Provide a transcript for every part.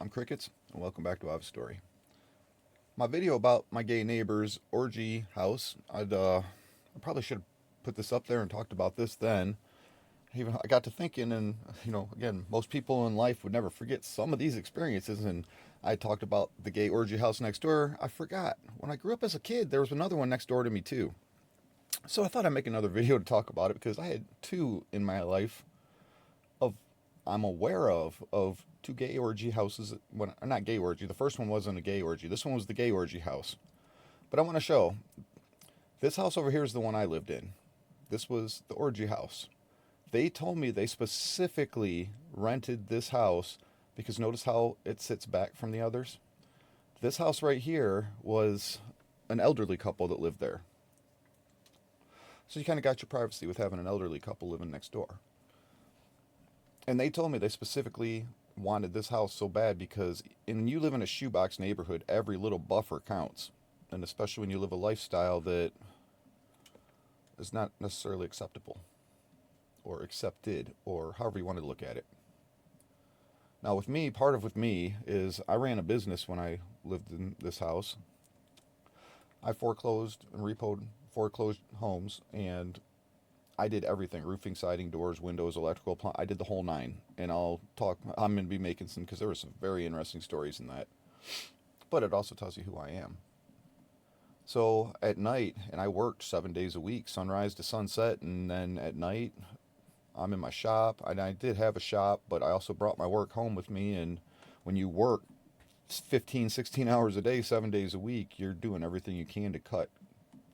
I'm Crickets, and welcome back to I Have a Story. My video about my gay neighbor's orgy house, I probably should have put this up there and talked about this then. I got to thinking, and again, most people in life would never forget some of these experiences. And I talked about the gay orgy house next door. I forgot when I grew up as a kid, there was another one next door to me too. So I thought I'd make another video to talk about it because I had two in my life of I'm aware of two gay orgy houses. When not gay orgy, the first one wasn't a gay orgy. This one was the gay orgy house. But I want to show this house over here is the one I lived in. This was the orgy house. They told me they specifically rented this house because notice how it sits back from the others. This house right here was an elderly couple that lived there. So you kind of got your privacy with having an elderly couple living next door. And they told me they specifically wanted this house so bad because when you live in a shoebox neighborhood, every little buffer counts. And especially when you live a lifestyle that is not necessarily acceptable or accepted or however you want to look at it. Now with me, with me is I ran a business when I lived in this house. I foreclosed and repoed foreclosed homes, and I did everything: roofing, siding, doors, windows, electrical. I did the whole nine. And I'm going to be making some, because there were some very interesting stories in that. But it also tells you who I am. So at night, and I worked 7 days a week, sunrise to sunset, and then at night, I'm in my shop. And I did have a shop, but I also brought my work home with me. And when you work 15, 16 hours a day, 7 days a week, you're doing everything you can to cut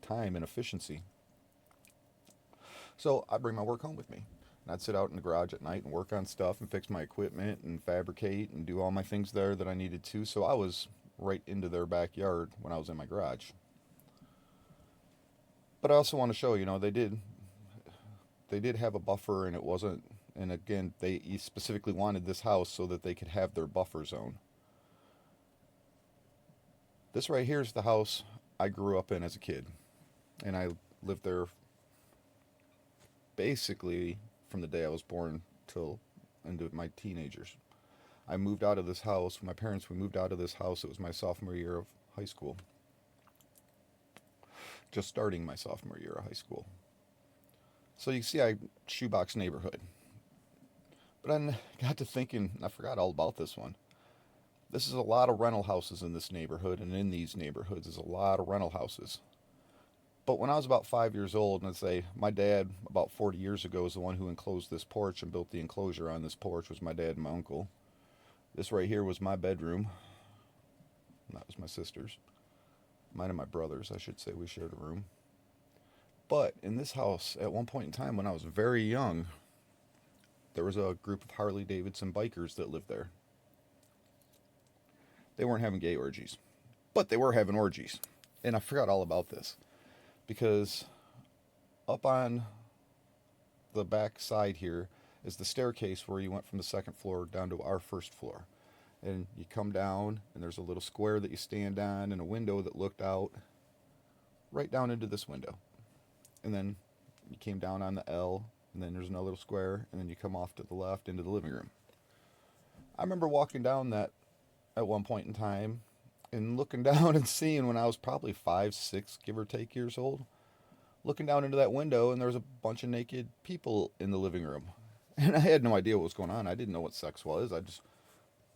time and efficiency. So I bring my work home with me. And I'd sit out in the garage at night and work on stuff and fix my equipment and fabricate and do all my things there that I needed to. So I was right into their backyard when I was in my garage. But I also want to show, they did have a buffer, and it wasn't, and again, they specifically wanted this house so that they could have their buffer zone. This right here is the house I grew up in as a kid. And I lived there basically from the day I was born till into my teenagers. I moved out of this house. We moved out of this house. It was my sophomore year of high school. Just starting my sophomore year of high school. So you see, shoebox neighborhood. But I got to thinking, I forgot all about this one. This is a lot of rental houses in this neighborhood, and in these neighborhoods is a lot of rental houses. But when I was about 5 years old, and I'd say my dad, about 40 years ago, was the one who enclosed this porch and built the enclosure on this porch, was my dad and my uncle. This right here was my bedroom. And that was my sister's. Mine and my brother's, I should say. We shared a room. But in this house, at one point in time when I was very young, there was a group of Harley Davidson bikers that lived there. They weren't having gay orgies, but they were having orgies. And I forgot all about this because up on the back side here is the staircase where you went from the second floor down to our first floor. And you come down, and there's a little square that you stand on and a window that looked out right down into this window. And then you came down on the L, and then there's another little square, and then you come off to the left into the living room. I remember walking down that at one point in time and looking down and seeing, when I was probably 5, 6, give or take years old, looking down into that window, and there was a bunch of naked people in the living room. And I had no idea what was going on. I didn't know what sex was. I just,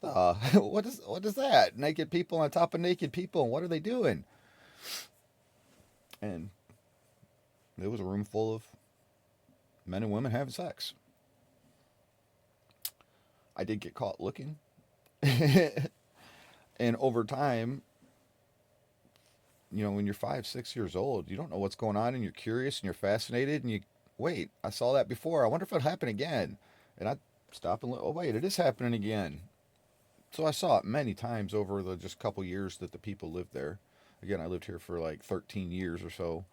what is that? Naked people on top of naked people. What are they doing? And it was a room full of men and women having sex. I did get caught looking. And over time, when you're 5, 6 years old, you don't know what's going on, and you're curious and you're fascinated, and wait, I saw that before. I wonder if it'll happen again. And I stop and look. Oh, wait, it is happening again. So I saw it many times over the just couple years that the people lived there. Again, I lived here for like 13 years or so.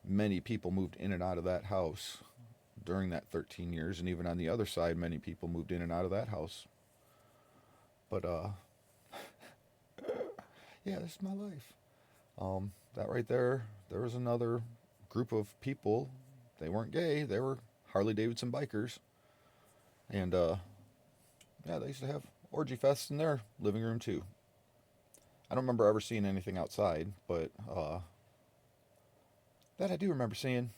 Many people moved in and out of that house during that 13 years. And even on the other side, many people moved in and out of that house. But, yeah, this is my life. That right there was another group of people. They weren't gay. They were Harley Davidson bikers. And, yeah, they used to have Orgy Fest in their living room too. I don't remember ever seeing anything outside, but that I do remember seeing.